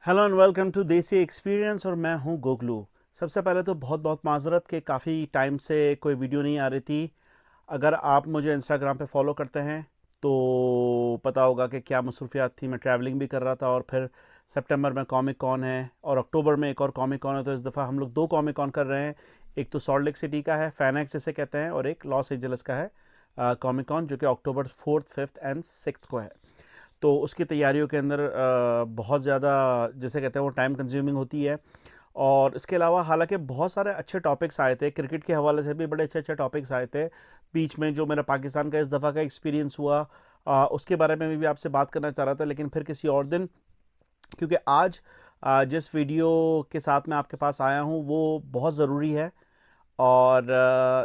Hello and welcome to देसी experience और मैं हूं गोगलू। सबसे पहले तो बहुत बहुत माजरत कि काफ़ी टाइम से कोई वीडियो नहीं आ रही थी। अगर आप मुझे इंस्टाग्राम पे फॉलो करते हैं तो पता होगा कि क्या मसरूफियात थी। मैं ट्रैवलिंग भी कर रहा था और फिर सितंबर में कॉमिक कॉन है और अक्टूबर में एक और कॉमिक कॉन है। तो इस दफ़ा हम लोग दो कॉमिक कॉन कर रहे हैं। एक तो सॉल्ट लेक सिटी का है, फैनएक्स जिसे कहते हैं, और एक लॉस एंजल्स का है कॉमिक कॉन, जो कि अक्टूबर 4th 5th एंड 6th को है। तो उसकी तैयारियों के अंदर बहुत ज़्यादा, जैसे कहते हैं, वो टाइम कंज्यूमिंग होती है। और इसके अलावा हालांकि बहुत सारे अच्छे टॉपिक्स आए थे, क्रिकेट के हवाले से भी बड़े अच्छे अच्छे टॉपिक्स आए थे बीच में। जो मेरा पाकिस्तान का इस दफ़ा का एक्सपीरियंस हुआ, उसके बारे में भी आपसे बात करना चाह रहा था, लेकिन फिर किसी और दिन। क्योंकि आज जिस वीडियो के साथ मैं आपके पास आया हूँ वो बहुत ज़रूरी है। और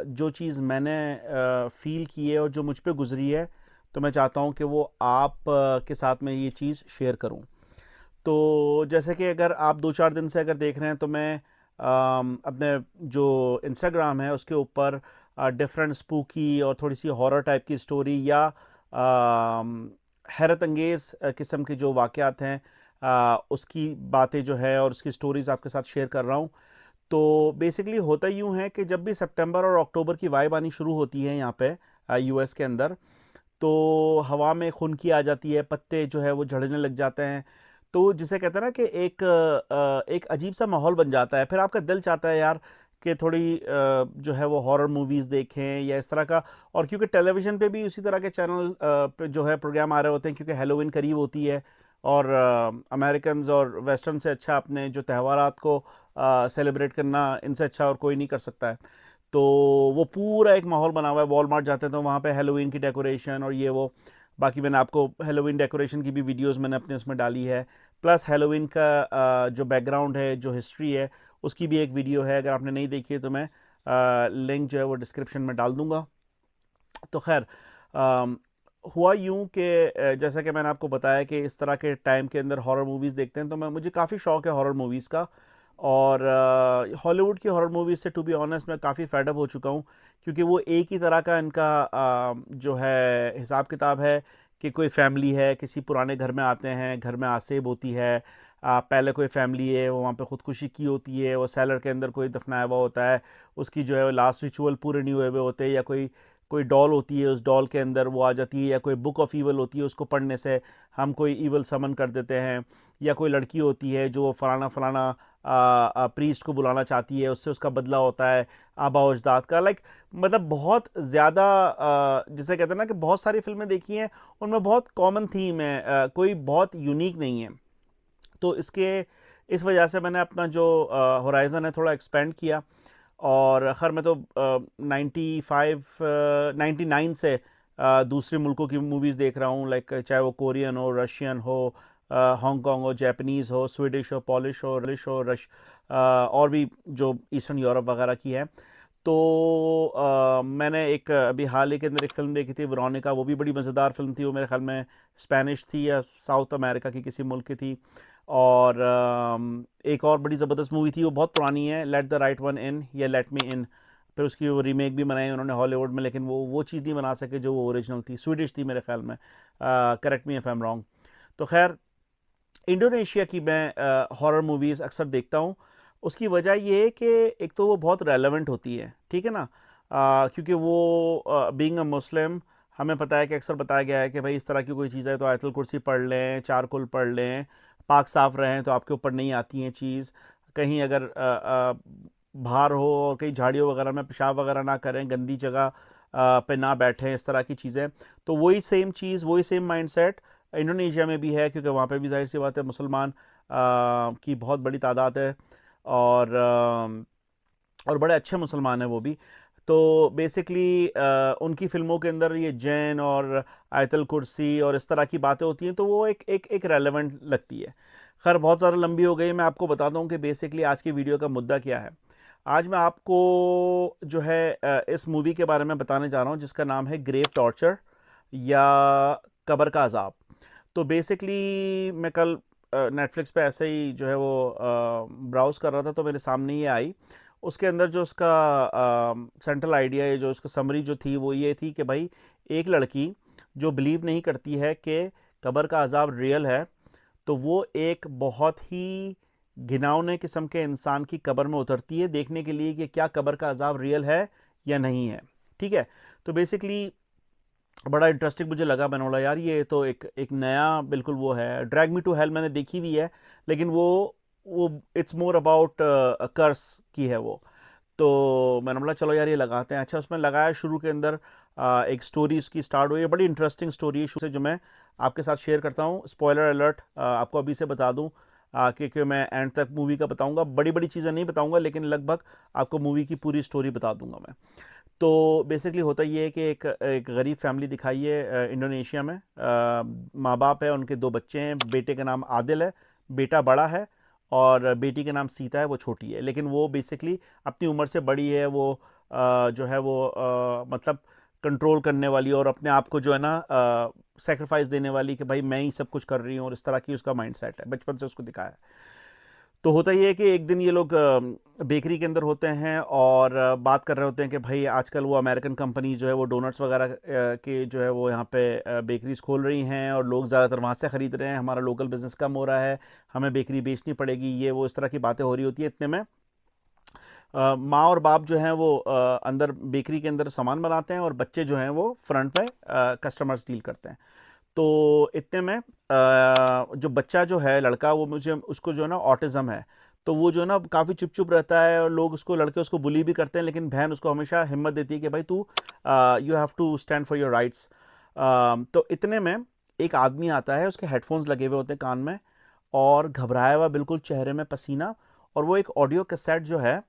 जो चीज़ मैंने फ़ील की है और जो मुझ पे गुजरी है, तो मैं चाहता हूँ कि वो आप के साथ मैं ये चीज़ शेयर करूँ। तो जैसे कि अगर आप 2-4 दिन से अगर देख रहे हैं तो मैं अपने जो इंस्टाग्राम है उसके ऊपर डिफरेंट स्पूकी और थोड़ी सी हॉरर टाइप की स्टोरी या हैरत अंगेज़ किस्म के जो वाक़यात हैं, उसकी बातें जो है और उसकी स्टोरीज़ आपके साथ शेयर कर रहा हूँ। तो बेसिकली होता यूँ है कि जब भी सितंबर और अक्टूबर की वाइब आनी शुरू होती है यहाँ पे यूएस के अंदर, तो हवा में खुनकी आ जाती है, पत्ते जो है वो झड़ने लग जाते हैं। तो जिसे कहते हैं ना कि एक अजीब सा माहौल बन जाता है। फिर आपका दिल चाहता है यार कि थोड़ी जो है वो हॉरर मूवीज़ देखें या इस तरह का। और क्योंकि टेलीविज़न पे भी उसी तरह के चैनल पे जो है प्रोग्राम आ रहे होते हैं, क्योंकि हेलोवीन करीब होती है। और अमेरिकन्स और वेस्टर्न से अच्छा अपने जो त्योहारात को सेलिब्रेट करना, इनसे अच्छा और कोई नहीं कर सकता है। तो वो पूरा एक माहौल बना हुआ है। वॉलमार्ट जाते हैं तो वहाँ पे हेलोवीन की डेकोरेशन और ये वो। बाकी मैंने आपको हेलोवीन डेकोरेशन की भी वीडियोस मैंने अपने उसमें डाली है। प्लस हेलोवीन का जो बैकग्राउंड है, जो हिस्ट्री है, उसकी भी एक वीडियो है। अगर आपने नहीं देखी है तो मैं लिंक जो है वो डिस्क्रिप्शन में डाल दूंगा। तो खैर, अम, हुआ यूं कि जैसा कि मैंने आपको बताया कि इस तरह के टाइम के अंदर हॉरर मूवीज़ देखते हैं, तो मैं मुझे काफ़ी शौक है हॉरर मूवीज़ का। और हॉलीवुड की हॉरर मूवीज़ से टू बी ऑनेस्ट मैं काफ़ी फेड अप हो चुका हूँ। क्योंकि वो एक ही तरह का इनका जो है हिसाब किताब है कि कोई फैमिली है, किसी पुराने घर में आते हैं, घर में आसेब होती है। पहले कोई फैमिली है, वो वहाँ पे ख़ुदकुशी की होती है, वो सेलर के अंदर कोई दफनाया हुआ होता है, उसकी जो है लास्ट रिचुअल पूरे नहीं हुए हुए होते। या कोई कोई डॉल होती है, उस डॉल के अंदर वो आ जाती है। या कोई बुक ऑफ ईवल होती है, उसको पढ़ने से हम कोई ईवल समन कर देते हैं। या कोई लड़की होती है जो फलाना फलाना प्रीस्ट को बुलाना चाहती है, उससे उसका बदला होता है आबा और अजदाद का। लाइक मतलब बहुत ज़्यादा, जिसे कहते हैं ना कि बहुत सारी फिल्में देखी हैं, उनमें बहुत कॉमन थीम है, कोई बहुत यूनिक नहीं है। तो इस वजह से मैंने अपना जो होराइज़न है थोड़ा एक्सपेंड किया। और खैर मैं तो 99 से दूसरे मुल्कों की मूवीज़ देख रहा हूँ। लाइक चाहे वो कोरियन हो, रशियन हो, हांगकांग हो, जापानीज़ हो, स्वीडिश हो, पॉलिश हो, और भी जो ईस्टर्न यूरोप वगैरह की है। तो मैंने एक अभी हाल ही के अंदर एक फ़िल्म देखी थी, वेरोनिका। वो भी बड़ी मज़ेदार फ़िल्म थी। वो मेरे ख़्याल में स्पेनिश थी या साउथ अमेरिका की किसी मुल्क की थी। और एक और बड़ी ज़बरदस्त मूवी थी, वो बहुत पुरानी है, let the right one in या लेट मी इन। फिर उसकी वो रीमेक भी बनाई उन्होंने हॉलीवुड में, लेकिन वो चीज़ नहीं बना सके जो वो ओरिजिनल थी। स्वीडिश थी मेरे ख्याल में, correct me if I am wrong. तो खैर, इंडोनेशिया की मैं हॉरर मूवीज़ अक्सर देखता हूँ। उसकी वजह ये है कि एक तो वो बहुत रेलेवेंट होती है, ठीक है ना। क्योंकि वो बीइंग अ मुस्लिम, हमें पता है कि अक्सर बताया गया है कि भाई इस तरह की कोई चीज़ है तो आयतुल कुर्सी पढ़ लें, चार कुल पढ़ लें, पाक साफ रहें तो आपके ऊपर नहीं आती हैं चीज़। कहीं अगर बाहर हो और कहीं झाड़ियों वगैरह में पेशाब वगैरह ना करें, गंदी जगह पे ना बैठें, इस तरह की चीज़ें। तो वही सेम चीज़, वही सेम माइंडसेट इंडोनेशिया में भी है, क्योंकि वहाँ पे भी जाहिर सी बात है मुसलमान की बहुत बड़ी तादाद है। और और बड़े अच्छे मुसलमान हैं वो भी। तो बेसिकली उनकी फ़िल्मों के अंदर ये जैन और आयतल कुर्सी और इस तरह की बातें होती हैं, तो वो एक रेलेवेंट लगती है। खैर बहुत ज़्यादा लंबी हो गई, मैं आपको बताता हूँ कि बेसिकली आज की वीडियो का मुद्दा क्या है। आज मैं आपको जो है इस मूवी के बारे में बताने जा रहा हूँ जिसका नाम है ग्रेव टॉर्चर या कब्र का अजाब। तो बेसिकली मैं कल नेटफ्लिक्स पे ऐसे ही जो है वो ब्राउज़ कर रहा था, तो मेरे सामने ये आई। उसके अंदर जो उसका सेंट्रल आइडिया है, जो उसका समरी जो थी, वो ये थी कि भाई एक लड़की जो बिलीव नहीं करती है कि कब्र का अजाब रियल है, तो वो एक बहुत ही घिनौने किस्म के इंसान की कब्र में उतरती है देखने के लिए कि क्या कब्र का अजाब रियल है या नहीं है। ठीक है, तो बेसिकली बड़ा इंटरेस्टिंग मुझे लगा। मैंने बोला यार ये तो एक नया बिल्कुल वो है। ड्रैग मी टू हेल मैंने देखी हुई है, लेकिन वो इट्स मोर अबाउट कर्स की है वो। तो मैंने बोला चलो यार ये लगाते हैं। अच्छा, उसमें लगाया शुरू के अंदर एक स्टोरी इसकी स्टार्ट हुई है, बड़ी इंटरेस्टिंग स्टोरी है शुरू से, जो मैं आपके साथ शेयर करता हूँ। स्पॉइलर अलर्ट आपको अभी से बता दूँ, क्योंकि मैं एंड तक मूवी का बताऊँगा, बड़ी बड़ी चीज़ें नहीं बताऊँगा, लेकिन लगभग आपको मूवी की पूरी स्टोरी बता दूँगा मैं। तो बेसिकली होता ये है कि एक गरीब फैमिली दिखाई है इंडोनेशिया में। माँ बाप है, उनके दो बच्चे हैं। बेटे का नाम आदिल है, बेटा बड़ा है, और बेटी का नाम सीता है, वो छोटी है। लेकिन वो बेसिकली अपनी उम्र से बड़ी है। वो जो है वो मतलब कंट्रोल करने वाली और अपने आप को जो है ना सेक्रीफाइस देने वाली, कि भाई मैं ही सब कुछ कर रही हूँ, और इस तरह की उसका माइंड सेट है, बचपन से उसको दिखाया है। तो होता ये है कि एक दिन ये लोग बेकरी के अंदर होते हैं और बात कर रहे होते हैं कि भाई आजकल वो अमेरिकन कंपनी जो है वो डोनट्स वगैरह के जो है वो यहाँ पे बेकरीज खोल रही हैं, और लोग ज़्यादातर वहाँ से ख़रीद रहे हैं, हमारा लोकल बिज़नेस कम हो रहा है, हमें बेकरी बेचनी पड़ेगी, ये वो इस तरह की बातें हो रही होती है। इतने में माँ और बाप जो हैं वो अंदर बेकरी के अंदर सामान बनाते हैं, और बच्चे जो हैं वो फ्रंट पे कस्टमर्स डील करते हैं। तो इतने में जो बच्चा जो है लड़का, वो मुझे उसको जो है ना ऑटिज़म है। तो वो जो है ना काफ़ी चुप चुप रहता है, और लोग उसको, लड़के उसको बुली भी करते हैं, लेकिन बहन उसको हमेशा हिम्मत देती है कि भाई तू you have to stand for your rights. तो इतने में एक आदमी आता है, उसके हेडफोन्स लगे हुए होते हैं कान में, और घबराया हुआ बिल्कुल, चेहरे में पसीना, और वो एक ऑडियो कैसेट जो है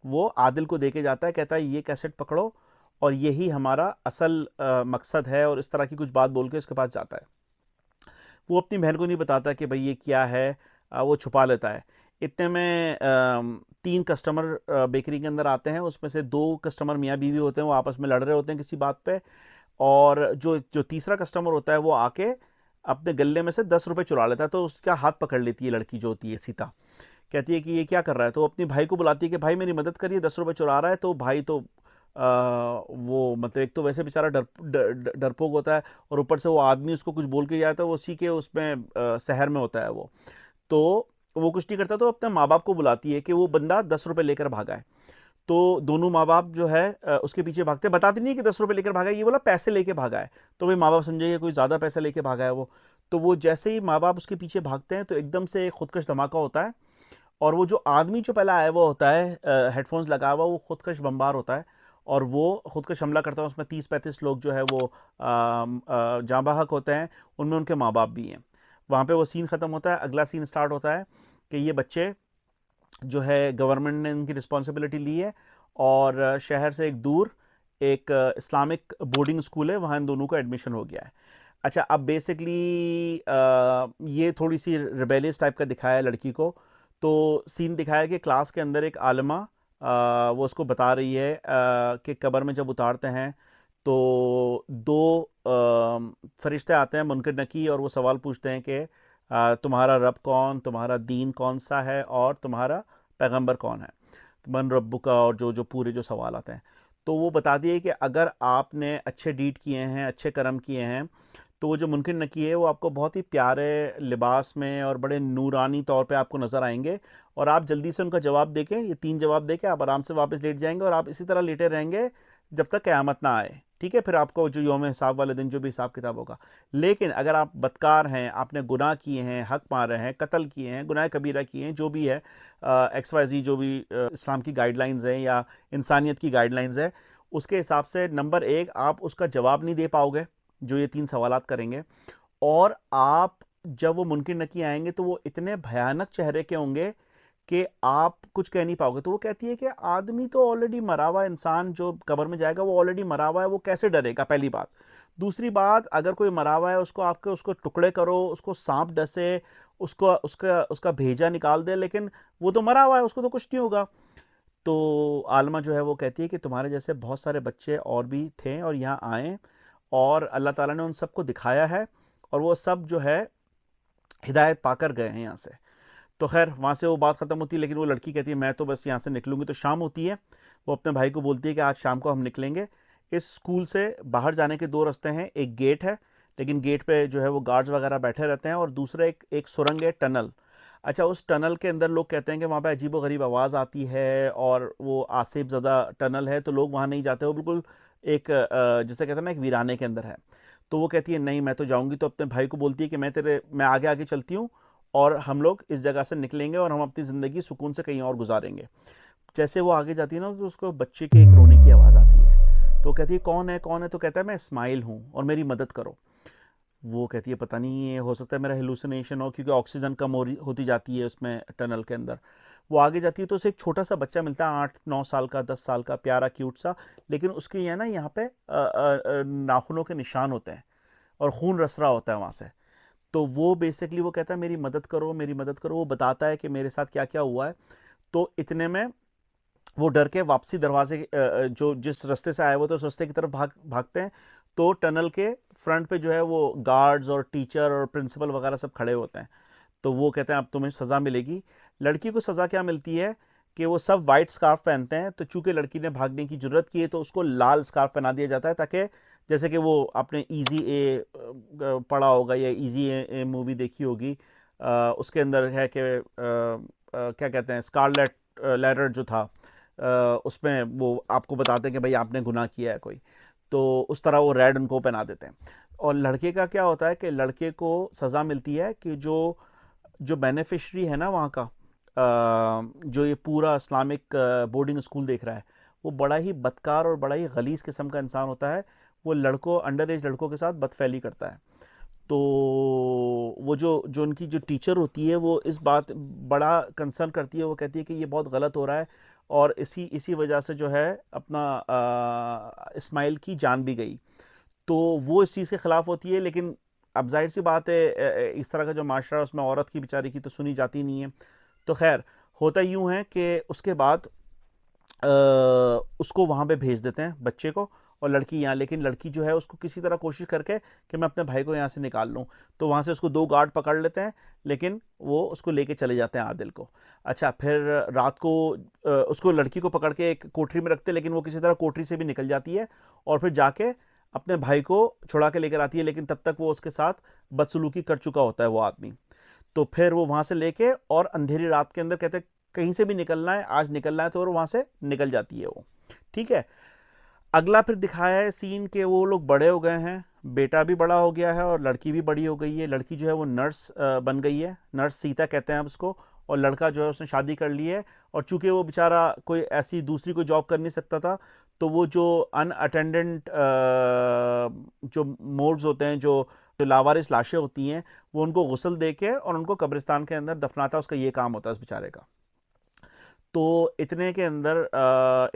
वो आदिल को दे के जाता है। कहता है ये कैसेट पकड़ो, और यही हमारा असल मकसद है, और इस तरह की कुछ बात बोल के उसके पास जाता है। वो अपनी बहन को नहीं बताता कि भाई ये क्या है, वो छुपा लेता है। इतने में तीन कस्टमर बेकरी के अंदर आते हैं। उसमें से दो कस्टमर मियाँ बीवी होते हैं, वो आपस में लड़ रहे होते हैं किसी बात पे, और जो जो तीसरा कस्टमर होता है वो आके अपने गले में से 10 रुपए चुरा लेता है। तो उसका हाथ पकड़ लेती है लड़की जो होती है सीता, कहती है कि ये क्या कर रहा है। तो अपनी भाई को बुलाती है कि भाई मेरी मदद करिए, 10 रुपए चुरा रहा है। तो भाई तो वो मतलब एक तो वैसे बेचारा डरपोक होता है, और ऊपर से वो आदमी उसको कुछ बोल के जाता है, वो उसी के उसमें शहर में होता है वो। तो वो कुछ नहीं करता, तो अपने माँ बाप को बुलाती है कि वो बंदा 10 रुपए लेकर भागा है। तो दोनों माँ बाप जो है उसके पीछे भागते हैं। बताती नहीं है कि 10 रुपए लेकर भागा है, ये बोला पैसे लेके भागा है। तो भाई माँ बाप समझेंगे कोई ज़्यादा पैसे लेके भागा है वो। तो वो जैसे ही माँ बाप उसके पीछे भागते हैं, तो एकदम से एक खुदकश धमाका होता है, और वो जो आदमी जो पहले आया हुआ होता है हेडफोन्स लगा हुआ, वो खुदकश बमबार होता है, और वो खुदकश हमला करता है। उसमें 30-35 लोग जो है वो जाँ बहक होते हैं, उनमें उनके माँ बाप भी हैं। वहाँ पे वो सीन ख़त्म होता है। अगला सीन स्टार्ट होता है कि ये बच्चे जो है गवर्नमेंट ने इनकी रिस्पॉन्सिबिलिटी ली है, और शहर से एक दूर एक इस्लामिक बोर्डिंग स्कूल है, वहाँ इन दोनों का एडमिशन हो गया है। अच्छा, अब बेसिकली ये थोड़ी सी रिबेलियस टाइप का दिखाया है लड़की को। तो सीन दिखाया कि क्लास के अंदर एक आलिमा वो उसको बता रही है कि कब्र में जब उतारते हैं तो दो फरिश्ते आते हैं, मुनकर नकी, और वो सवाल पूछते हैं कि तुम्हारा रब कौन, तुम्हारा दीन कौन सा है, और तुम्हारा पैगंबर कौन है, मन रब्बु का, और जो जो पूरे जो सवाल आते हैं। तो वो बता दिए कि अगर आपने अच्छे डीड किए हैं, अच्छे कर्म किए हैं, तो वो जो मुनकर नकी है वो आपको बहुत ही प्यारे लिबास में और बड़े नूरानी तौर पे आपको नज़र आएंगे, और आप जल्दी से उनका जवाब देके, ये 3 जवाब देके आप आराम से वापस लेट जाएंगे, और आप इसी तरह लेटे रहेंगे जब तक क़यामत ना आए। ठीक है, फिर आपको जो यौम हिसाब वाले दिन जो भी हिसाब किताब होगा। लेकिन अगर आप बदकार हैं, आपने गुनाह किए हैं, हक मारे हैं, कत्ल किए हैं, गुनाह कबीरा किए हैं, जो भी है XYZ, जो भी इस्लाम की गाइडलाइंस हैं या इंसानियत की गाइडलाइंस है, उसके हिसाब से नंबर 1 आप उसका जवाब नहीं दे पाओगे जो ये 3 सवालात करेंगे। और आप जब वो मुनकर नकी आएंगे तो वो इतने भयानक चेहरे के होंगे कि आप कुछ कह नहीं पाओगे। तो वो कहती है कि आदमी तो ऑलरेडी मरा हुआ है, इंसान जो कब्र में जाएगा वो ऑलरेडी मरा हुआ है, वो कैसे डरेगा, पहली बात। दूसरी बात, अगर कोई मरा हुआ है उसको आपके उसको टुकड़े करो, उसको सांप डसे, उसको उसका उसका भेजा निकाल दे, लेकिन वो तो मरा हुआ है, उसको तो कुछ नहीं होगा। तो आलमा जो है वो कहती है कि तुम्हारे जैसे बहुत सारे बच्चे और भी थे और यहाँ आए, और अल्लाह ताला ने उन सबको दिखाया है, और वो सब जो है हिदायत पाकर गए हैं यहाँ से। तो खैर वहाँ से वो बात ख़त्म होती है, लेकिन वो लड़की कहती है मैं तो बस यहाँ से निकलूँगी। तो शाम होती है, वो अपने भाई को बोलती है कि आज शाम को हम निकलेंगे। इस स्कूल से बाहर जाने के 2 रास्ते हैं, एक गेट है, लेकिन गेट पे जो है वो गार्ड्स वगैरह बैठे रहते हैं। और दूसरा एक एक सुरंग है, टनल। अच्छा, उस टनल के अंदर लोग कहते हैं कि वहाँ पे अजीबोगरीब आवाज़ आती है और वो आसिफ ज़दा टनल है, तो लोग वहाँ नहीं जाते। वो बिल्कुल एक जैसे कहते हैं ना, एक वीराने के अंदर है। तो वो कहती है नहीं मैं तो जाऊँगी, तो अपने भाई को बोलती है कि मैं आगे आगे चलती हूँ और हम लोग इस जगह से निकलेंगे और हम अपनी ज़िंदगी सुकून से कहीं और गुजारेंगे। जैसे वो आगे जाती है ना, तो उसको बच्चे के एक रोने की आवाज़ आती है। तो कहती है कौन है कौन है? तो कहता है मैं इस्माइल हूँ और मेरी मदद करो। वो कहती है पता नहीं, ये हो सकता है मेरा हेलुसिनेशन हो, क्योंकि ऑक्सीजन कम होती जाती है उसमें टनल के अंदर। वो आगे जाती है तो उसे एक छोटा सा बच्चा मिलता है, 8-9 साल का, 10 साल का, प्यारा क्यूट सा। लेकिन उसके ये ना यहाँ पे नाखूनों के निशान होते हैं और खून रस रहा होता है वहाँ से। तो वो बेसिकली वो कहता है मेरी मदद करो, मेरी मदद करो। वो बताता है कि मेरे साथ क्या क्या हुआ है। तो इतने में वो डर के वापसी दरवाजे जो जिस रास्ते से आए वो तो उस रास्ते की तरफ भागते हैं। तो टनल के फ्रंट पे जो है वो गार्ड्स और टीचर और प्रिंसिपल वगैरह सब खड़े होते हैं। तो वो कहते हैं अब तुम्हें सज़ा मिलेगी। लड़की को सज़ा क्या मिलती है कि वो सब वाइट स्कार्फ पहनते हैं, तो चूंकि लड़की ने भागने की जरूरत की है तो उसको लाल स्कार्फ पहना दिया जाता है, ताकि जैसे कि वो आपने इजी ए पढ़ा होगा या इजी ए मूवी देखी होगी। उसके अंदर है कि क्या कहते हैं, स्कारलेट लेटर जो था, उसमें वो आपको बताते हैं कि भाई आपने गुनाह किया है कोई, तो उस तरह वो रेड उनको पहना देते हैं। और लड़के का क्या होता है कि लड़के को सज़ा मिलती है कि जो जो बेनिफिशरी है ना वहाँ का, जो ये पूरा इस्लामिक बोर्डिंग स्कूल देख रहा है, वो बड़ा ही बदकार और बड़ा ही गलीज़ किस्म का इंसान होता है। वो लड़कों, अंडर एज लड़कों के साथ बदफैली करता है। तो वो जो जो उनकी जो टीचर होती है वो इस बात बड़ा कंसर्न करती है। वो कहती है कि ये बहुत गलत हो रहा है और इसी इसी वजह से जो है अपना इस्माइल की जान भी गई। तो वो इस चीज़ के ख़िलाफ़ होती है। लेकिन अब जाहिर सी बात है, इस तरह का जो माशरा है उसमें औरत की बेचारी की तो सुनी जाती नहीं है। तो खैर, होता यूँ है कि उसके बाद उसको वहाँ पे भेज देते हैं बच्चे को, और लड़की यहाँ। लेकिन लड़की जो है उसको किसी तरह कोशिश करके कि मैं अपने भाई को यहाँ से निकाल लूँ, तो वहाँ से उसको 2 गार्ड पकड़ लेते हैं, लेकिन वो उसको लेके चले जाते हैं आदिल को। अच्छा, फिर रात को उसको, लड़की को पकड़ के एक कोठरी में रखते हैं, लेकिन वो किसी तरह कोठरी से भी निकल जाती है और फिर जाके अपने भाई को छुड़ा के लेकर आती है। लेकिन तब तक वो उसके साथ बदसलूकी कर चुका होता है वो आदमी। तो फिर वो वहाँ से लेके और अंधेरी रात के अंदर कहते कहीं से भी निकलना है, आज निकलना है, तो वहाँ से निकल जाती है वो। ठीक है। अगला फिर दिखाया है सीन कि वो लोग बड़े हो गए हैं, बेटा भी बड़ा हो गया है और लड़की भी बड़ी हो गई है। लड़की जो है वो नर्स बन गई है, नर्स सीता कहते हैं अब उसको। और लड़का जो है उसने शादी कर ली है। और चूंकि वो बेचारा कोई ऐसी दूसरी कोई जॉब कर नहीं सकता था, तो वो जो अनअटेंडेंट जो मोर्ग्स होते हैं, जो जो लावारिस लाशें होती हैं, वो उनको गुस्ल दे के और उनको कब्रिस्तान के अंदर दफनाता है। उसका ये काम होता है उस बेचारे का। तो इतने के अंदर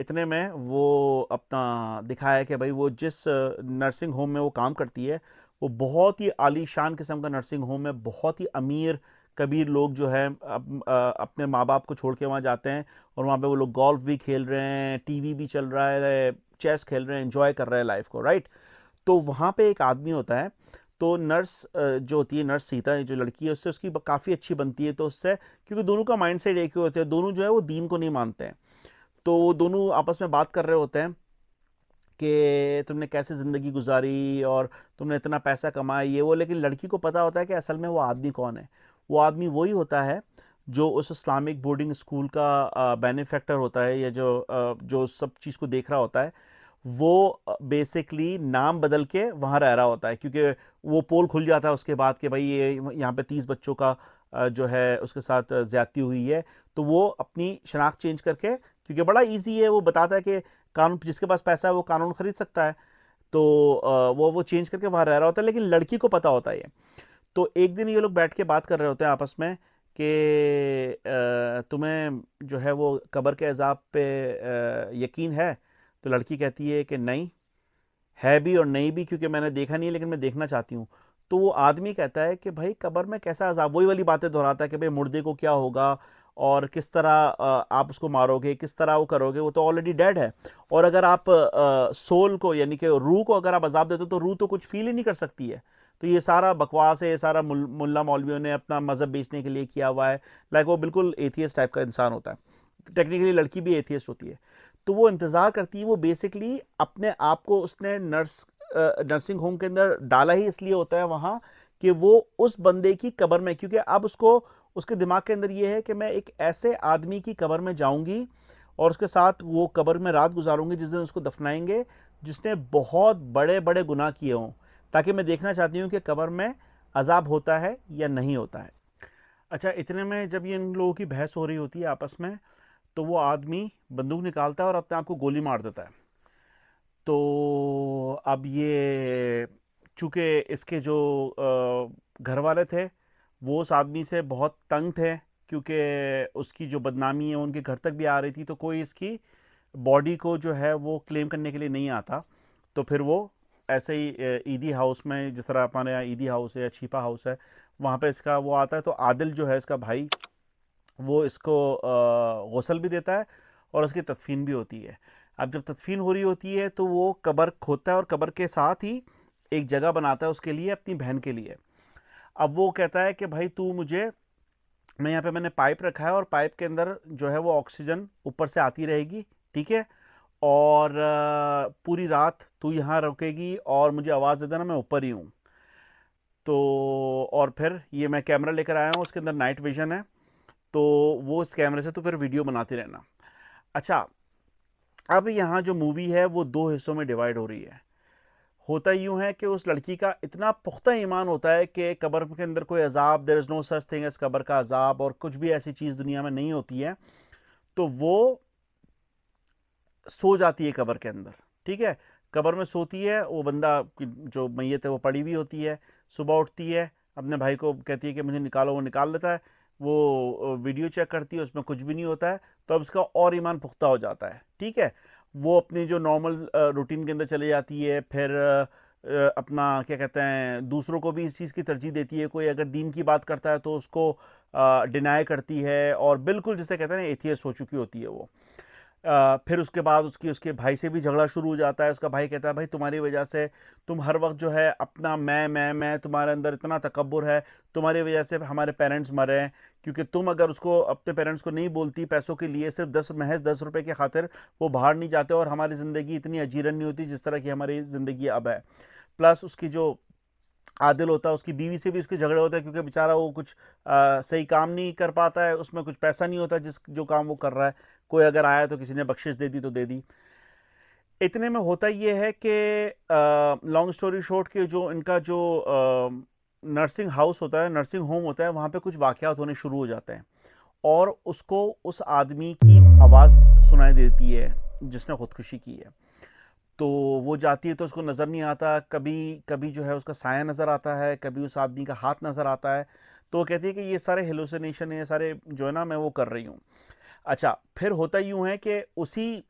इतने में वो अपना दिखाया कि भाई वो जिस नर्सिंग होम में वो काम करती है, वो बहुत ही आलीशान किस्म का नर्सिंग होम है। बहुत ही अमीर कबीर लोग जो है अपने माँ बाप को छोड़ के वहाँ जाते हैं, और वहाँ पे वो लोग गोल्फ भी खेल रहे हैं, टीवी भी चल रहा है, चेस खेल रहे हैं, एंजॉय कर रहे हैं लाइफ को, राइट। तो वहाँ पे एक आदमी होता है। तो नर्स जो होती है, नर्स सीता जो लड़की है, उससे उसकी काफ़ी अच्छी बनती है। तो उससे, क्योंकि दोनों का माइंडसेट एक ही होता है, दोनों जो है वो दीन को नहीं मानते हैं। तो वो दोनों आपस में बात कर रहे होते हैं कि तुमने कैसे ज़िंदगी गुजारी और तुमने इतना पैसा कमाया, ये वो। लेकिन लड़की को पता होता है कि असल में वो आदमी कौन है। वो आदमी वही होता है जो उस इस्लामिक बोर्डिंग स्कूल का बेनिफैक्टर होता है, या जो सब चीज़ को देख रहा होता है। वो बेसिकली नाम बदल के वहाँ रह रहा होता है, क्योंकि वो पोल खुल जाता है उसके बाद कि भाई ये यहाँ पे 30 बच्चों का जो है उसके साथ ज़्यादती हुई है। तो वो अपनी शनाख्त चेंज करके, क्योंकि बड़ा इजी है, वो बताता है कि कानून, जिसके पास पैसा है वो कानून खरीद सकता है। तो वो चेंज करके वहाँ रह रहा होता है। लेकिन लड़की को पता होता है ये। तो एक दिन ये लोग बैठ के बात कर रहे होते हैं आपस में कि तुम्हें जो है वो कब्र के अजाब पे यकीन है? तो लड़की कहती है कि नहीं है भी और नहीं भी, क्योंकि मैंने देखा नहीं है, लेकिन मैं देखना चाहती हूँ। तो वो आदमी कहता है कि भाई कब्र में कैसा अजाब, वही वाली बातें दोहराता है कि भाई मुर्दे को क्या होगा और किस तरह आप उसको मारोगे, किस तरह वो करोगे, वो तो ऑलरेडी डेड है। और अगर आप सोल को, यानी कि रूह को अगर आप अजाब देते हो, तो रूह तो कुछ फील ही नहीं कर सकती है। तो ये सारा बकवास है, ये सारा मुल्ला मौलवियों ने अपना मज़हब बेचने के लिए किया हुआ है। लाइक वो बिल्कुल एथियस्ट टाइप का इंसान होता है। टेक्निकली लड़की भी एथियस्ट होती है। तो वो इंतज़ार करती है, वो बेसिकली अपने आप को, उसने नर्स नर्सिंग होम के अंदर डाला ही इसलिए होता है वहाँ कि वो उस बंदे की कब्र में, क्योंकि अब उसको उसके दिमाग के अंदर ये है कि मैं एक ऐसे आदमी की कब्र में जाऊंगी और उसके साथ वो कब्र में रात गुजारूंगी जिस दिन उसको दफनाएंगे, जिसने बहुत बड़े बड़े गुनाह किए हों, ताकि मैं देखना चाहती हूँ कि कब्र में अजाब होता है या नहीं होता है। अच्छा, इतने में जब ये इन लोगों की बहस हो रही होती है आपस में, तो वो आदमी बंदूक निकालता है और अपने आप को गोली मार देता है। तो अब ये चूंकि इसके जो घर वाले थे वो उस आदमी से बहुत तंग थे, क्योंकि उसकी जो बदनामी है उनके घर तक भी आ रही थी, तो कोई इसकी बॉडी को जो है वो क्लेम करने के लिए नहीं आता। तो फिर वो ऐसे ही ईदी हाउस में, जिस तरह हमारे यहाँ ईदी हाउस है या छिपा हाउस है, वहाँ पे इसका वो आता है। तो आदिल जो है इसका भाई, वो इसको गौसल भी देता है और उसकी तदफीन भी होती है। अब जब तदफीन हो रही होती है तो वो कब्र खोदता है और कब्र के साथ ही एक जगह बनाता है उसके लिए, अपनी बहन के लिए। अब वो कहता है कि भाई तू मुझे, मैं यहाँ पे मैंने पाइप रखा है और पाइप के अंदर जो है वो ऑक्सीजन ऊपर से आती रहेगी, ठीक है, और पूरी रात तू यहाँ रुकेगी और मुझे आवाज़ दे देना, मैं ऊपर ही हूँ। तो और फिर ये मैं कैमरा लेकर आया हूँ, उसके अंदर नाइट विजन है, तो वो इस कैमरे से तो फिर वीडियो बनाते रहना। अच्छा, अब यहाँ जो मूवी है वो दो हिस्सों में डिवाइड हो रही है। होता यूँ है कि उस लड़की का इतना पुख्ता ईमान होता है कि कब्र के अंदर कोई अजाब, there is no such thing as कब्र का अजाब, और कुछ भी ऐसी चीज़ दुनिया में नहीं होती है। तो वो सो जाती है कब्र के अंदर, ठीक है, कब्र में सोती है। वो बंदा जो मैयत है वो पड़ी हुई होती है। सुबह उठती है, अपने भाई को कहती है कि मुझे निकालो, वो निकाल लेता है। वो वीडियो चेक करती है, उसमें कुछ भी नहीं होता है। तो अब उसका और ईमान पुख्ता हो जाता है, ठीक है। वो अपनी जो नॉर्मल रूटीन के अंदर चले जाती है। फिर अपना क्या कहते हैं, दूसरों को भी इस चीज़ की तरजीह देती है। कोई अगर दीन की बात करता है तो उसको डिनाई करती है, और बिल्कुल जिसे कहते हैं ना एथियस्ट हो चुकी होती है वो। फिर उसके बाद उसके भाई से भी झगड़ा शुरू हो जाता है। उसका भाई कहता है भाई तुम्हारी वजह से, तुम हर वक्त जो है अपना मैं, तुम्हारे अंदर इतना तकब्बुर है, तुम्हारी वजह से हमारे पेरेंट्स मरे हैं। क्योंकि तुम अगर उसको, अपने पेरेंट्स को नहीं बोलती पैसों के लिए, सिर्फ महज 10 रुपए की खातिर वो बाहर नहीं जाते, और हमारी ज़िंदगी इतनी अजीरन नहीं होती जिस तरह की हमारी ज़िंदगी अब है। प्लस उसकी जो आदिल होता है, उसकी बीवी से भी उसके झगड़े होते हैं, क्योंकि बेचारा वो कुछ सही काम नहीं कर पाता है, उसमें कुछ पैसा नहीं होता जिस जो काम वो कर रहा है। कोई अगर आया तो किसी ने बख्शिश दे दी तो दे दी। इतने में होता ये है कि लॉन्ग स्टोरी शॉर्ट के जो इनका जो नर्सिंग हाउस होता है, नर्सिंग होम होता है, वहाँ पे कुछ वाक़यात होने शुरू हो जाते हैं, और उसको उस आदमी की आवाज़ सुनाई देती है जिसने खुदकुशी की है। तो वो जाती है तो उसको नज़र नहीं आता, कभी कभी जो है उसका साया नज़र आता है, कभी उस आदमी का हाथ नज़र आता है। तो वो कहती है कि ये सारे हेलुसिनेशन है, ये सारे जो है ना मैं वो कर रही हूँ। अच्छा, फिर होता यूँ है कि उसी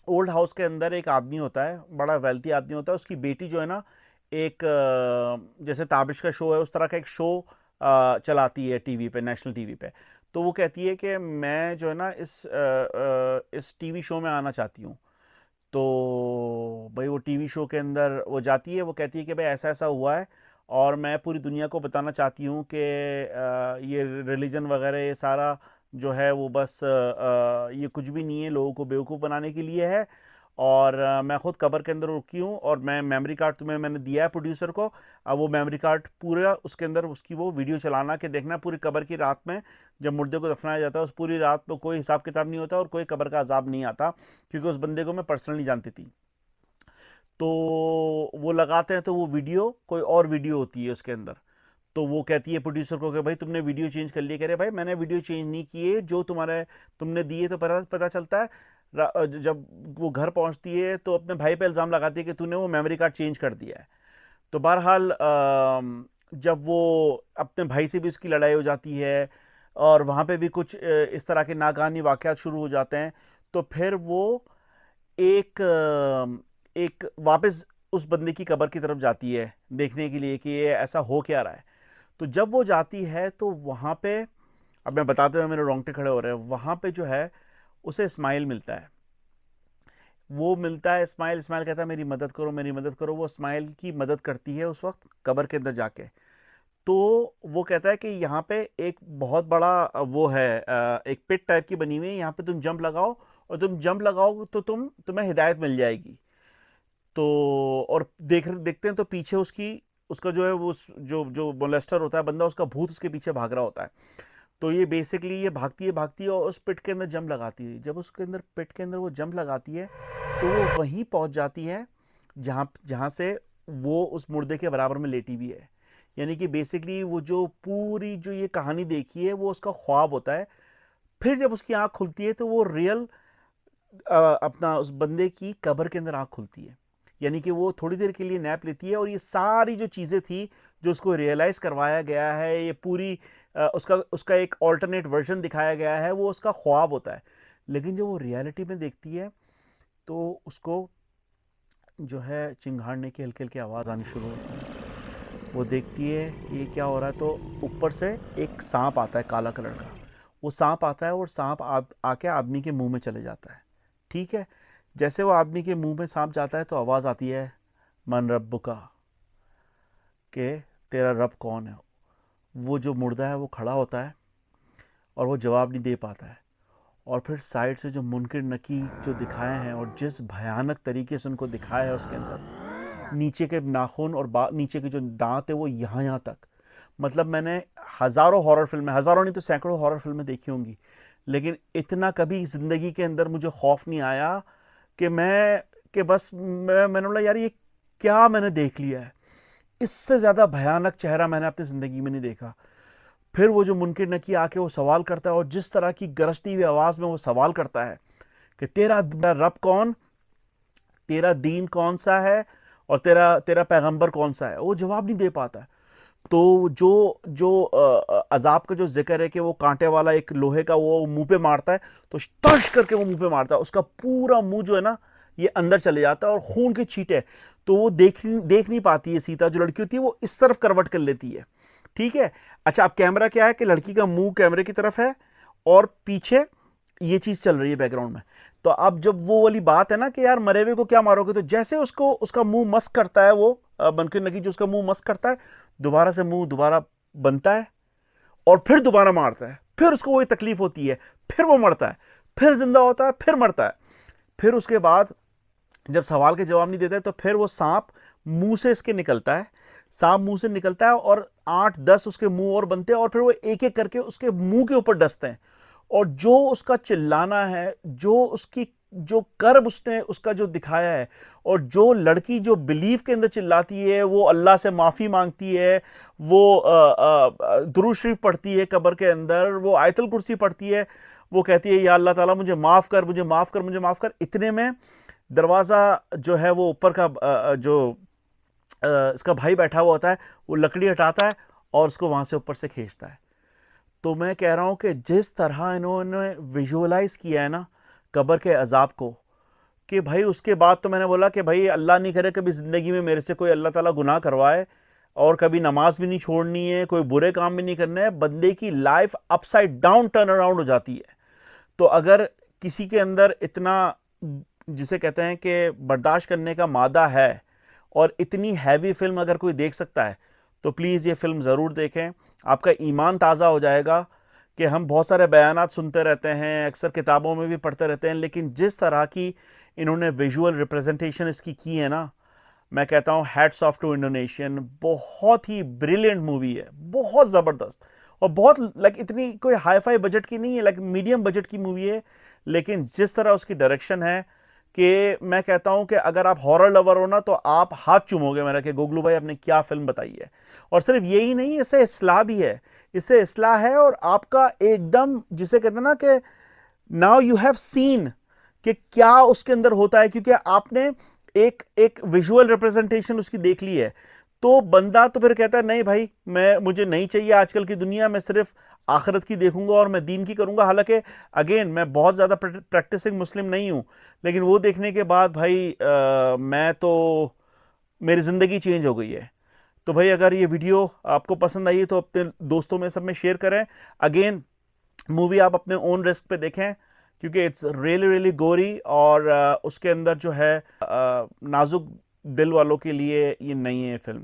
ओल्ड हाउस के अंदर एक आदमी होता है, बड़ा वेल्थी आदमी होता है। उसकी बेटी जो है ना, एक जैसे ताबिश का शो है उस तरह का एक शो चलाती है टीवी पे, नेशनल टीवी पे। तो वो कहती है कि मैं जो है ना इस टीवी शो में आना चाहती हूँ। तो भाई वो टीवी शो के अंदर वो जाती है, वो कहती है कि भाई ऐसा ऐसा हुआ है, और मैं पूरी दुनिया को बताना चाहती हूँ कि ये रिलीजन वगैरह ये सारा जो है वो बस ये कुछ भी नहीं है, लोगों को बेवकूफ़ बनाने के लिए है। और मैं ख़ुद कब्र के अंदर रुकी हूँ, और मैं मेमोरी कार्ड तुम्हें मैंने दिया है प्रोड्यूसर को। अब वो मेमोरी कार्ड पूरा उसके अंदर उसकी वो वीडियो चलाना कि देखना पूरी कब्र की रात में जब मुर्दे को दफनाया जाता है, उस पूरी रात में कोई हिसाब किताब नहीं होता और कोई कब्र का अजाब नहीं आता, क्योंकि उस बंदे को मैं पर्सनली जानती थी। तो वो लगाते हैं तो वो वीडियो कोई और वीडियो होती है उसके अंदर। तो वो कहती है प्रोड्यूसर को कि भाई तुमने वीडियो चेंज कर लिया। कह रहे भाई मैंने वीडियो चेंज नहीं की है, जो तुम्हारे तुमने दिए तो पता चलता है। जब वो घर पहुंचती है तो अपने भाई पे इल्ज़ाम लगाती है कि तूने वो मेमोरी कार्ड चेंज कर दिया है। तो बहरहाल जब वो अपने भाई से भी उसकी लड़ाई हो जाती है, और वहाँ पे भी कुछ इस तरह के नाकानी वाक़यात शुरू हो जाते हैं। तो फिर वो एक वापस उस बंदे की कब्र की तरफ जाती है देखने के लिए कि ये ऐसा हो क्या रहा है। तो जब वो जाती है तो वहाँ पे, अब मैं बताते हुए मेरे रोंगटे खड़े हो रहे हैं, वहाँ पे जो है उसे इस्माइल मिलता है। वो मिलता है इस्माइल, इस्माइल कहता है मेरी मदद करो, मेरी मदद करो। वो इस्माइल की मदद करती है उस वक्त कब्र के अंदर जाके। तो वो कहता है कि यहाँ पे एक बहुत बड़ा वो है, एक पिट टाइप की बनी हुई है, यहाँ पे तुम जंप लगाओ, और तुम जंप लगाओ तो तुम्हें हिदायत मिल जाएगी। तो और देखते हैं तो पीछे उसका जो है वो जो जो मोलेस्टर होता है बंदा, उसका भूत उसके पीछे भाग रहा होता है। तो ये बेसिकली ये भागती है और उस पिट के अंदर जंप लगाती है। जब उसके अंदर पिट के अंदर वो जंप लगाती है तो वो वहीं पहुंच जाती है जहाँ जहाँ से वो उस मुर्दे के बराबर में लेटी भी है। यानी कि बेसिकली वो जो पूरी जो ये कहानी देखी है वो उसका ख्वाब होता है। फिर जब उसकी आंख खुलती है तो वो रियल अपना उस बंदे की कब्र के अंदर आंख खुलती है। यानी कि वो थोड़ी देर के लिए नैप लेती है और ये सारी जो चीज़ें थी जो उसको रियलाइज़ करवाया गया है, ये पूरी उसका उसका एक ऑल्टरनेट वर्जन दिखाया गया है, वो उसका ख्वाब होता है। लेकिन जब वो रियलिटी में देखती है तो उसको जो है चिंगाड़ने की हल्की हल्की आवाज़ आनी शुरू होती है। वो देखती है कि ये क्या हो रहा है, तो ऊपर से एक सांप आता है काला कलर का। वो सांप आता है और सांप आके आदमी के मुंह में चले जाता है। ठीक है, जैसे वो आदमी के मुंह में सांप जाता है तो आवाज़ आती है, मन रब्बुका, के तेरा रब कौन है। वो जो मुर्दा है वो खड़ा होता है और वो जवाब नहीं दे पाता है। और फिर साइड से जो मुनकिर नकी जो दिखाए हैं और जिस भयानक तरीके से उनको दिखाया है उसके अंदर, नीचे के नाखून और नीचे के जो दांत है वो यहाँ यहाँ तक। मतलब मैंने हज़ारों हॉरर फिल्में, हज़ारों नहीं तो सैकड़ों हॉरर फिल्में देखी होंगी, लेकिन इतना कभी ज़िंदगी के अंदर मुझे खौफ नहीं आया कि मैंने बोला यार ये क्या मैंने देख लिया है। इससे ज़्यादा भयानक चेहरा मैंने अपनी ज़िंदगी में नहीं देखा। फिर वो जो मुनकिर नकी आके वो सवाल करता है और जिस तरह की गरजती हुई आवाज़ में वो सवाल करता है कि तेरा रब कौन, तेरा दीन कौन सा है और तेरा तेरा पैगंबर कौन सा है, वो जवाब नहीं दे पाता। तो जो जो अजाब का जो जिक्र है कि वो कांटे वाला एक लोहे का वो मुंह पे मारता है, तो तश करके वो मुंह पे मारता है, उसका पूरा मुंह जो है ना ये अंदर चले जाता है और खून की छींटे। तो वो देख नहीं पाती है सीता, जो लड़की होती है वो इस तरफ करवट कर लेती है। ठीक है, अच्छा अब कैमरा क्या है कि लड़की का मुंह कैमरे की तरफ है और पीछे ये चीज चल रही है बैकग्राउंड में। तो अब जब वो वाली बात है ना कि यार मरे हुए को क्या मारोगे, तो जैसे उसको उसका मुंह मस्क करता है वो बनकर नकी जो उसका मुंह मस्क करता है, दोबारा से मुंह दोबारा बनता है और फिर दोबारा मारता है। फिर उसको वही तकलीफ होती है, फिर वो मरता है, फिर जिंदा होता है, फिर मरता है। फिर उसके बाद जब सवाल के जवाब नहीं देता है तो फिर वो सांप मुंह से इसके निकलता है, सांप मुंह से निकलता है और 8-10 उसके मुंह और बनते हैं और फिर वो एक एक करके उसके मुंह के ऊपर डसते हैं। और जो उसका चिल्लाना है, जो उसकी जो कर्ब उसने उसका जो दिखाया है, और जो लड़की जो बिलीफ के अंदर चिल्लाती है, वो अल्लाह से माफ़ी मांगती है, वो दुरूद शरीफ पढ़ती है कब्र के अंदर, वो आयतुल कुर्सी पढ़ती है, वो कहती है या अल्लाह ताला मुझे माफ़ कर, मुझे माफ़ कर, मुझे माफ़ कर। इतने में दरवाज़ा जो है वो ऊपर का जो इसका भाई बैठा हुआ होता है वो लकड़ी हटाता है और उसको वहाँ से ऊपर से खींचता है। तो मैं कह रहा हूँ कि जिस तरह इन्होंने विजुअलाइज किया है ना कब्र के अजाब को, कि भाई उसके बाद तो मैंने बोला कि भाई अल्लाह नहीं करे कभी ज़िंदगी में मेरे से कोई अल्लाह ताला गुनाह करवाए, और कभी नमाज भी नहीं छोड़नी है, कोई बुरे काम भी नहीं करने हैं, बंदे की life upside down turn around हो जाती है। तो अगर किसी के अंदर इतना जिसे कहते हैं कि बर्दाश्त करने का मादा है और इतनी हैवी फिल्म अगर कोई देख सकता है तो प्लीज़ ये फिल्म ज़रूर देखें। आपका ईमान ताज़ा हो जाएगा। कि हम बहुत सारे बयानात सुनते रहते हैं, अक्सर किताबों में भी पढ़ते रहते हैं, लेकिन जिस तरह की इन्होंने विजुअल रिप्रेजेंटेशन इसकी की है ना, मैं कहता हूँ हैट्स ऑफ टू इंडोनेशियन। बहुत ही ब्रिलियंट मूवी है, बहुत ज़बरदस्त, और बहुत लाइक इतनी कोई हाई फाई बजट की नहीं है, लाइक मीडियम बजट की मूवी है, लेकिन जिस तरह उसकी डायरेक्शन है कि मैं कहता हूं कि अगर आप हॉरर लवर हो ना तो आप हाथ चूमोगे मेरा कि गोगलू भाई आपने क्या फिल्म बताई है। और सिर्फ यही नहीं, इससे इस्लाह भी है, इससे इस्लाह है, और आपका एकदम जिसे कहते हैं ना कि नाउ यू हैव सीन कि क्या उसके अंदर होता है, क्योंकि आपने एक एक विजुअल रिप्रेजेंटेशन उसकी देख ली है। तो बंदा तो फिर कहता है नहीं भाई मुझे नहीं चाहिए आजकल की दुनिया में, सिर्फ आखिरत की देखूंगा और मैं दीन की करूंगा। हालांकि अगेन मैं बहुत ज़्यादा प्रैक्टिसिंग मुस्लिम नहीं हूं, लेकिन वो देखने के बाद भाई मैं तो मेरी ज़िंदगी चेंज हो गई है। तो भाई अगर ये वीडियो आपको पसंद आई है तो अपने दोस्तों में सब में शेयर करें। अगेन मूवी आप अपने ओन रिस्क पे देखें, क्योंकि इट्स रियली रियली गोरी, और उसके अंदर जो है नाजुक दिल वालों के लिए ये नहीं है फिल्म।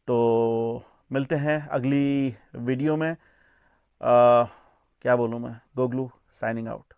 तो मिलते हैं अगली वीडियो में। क्या बोलूँ मैं, गोगलू साइनिंग आउट।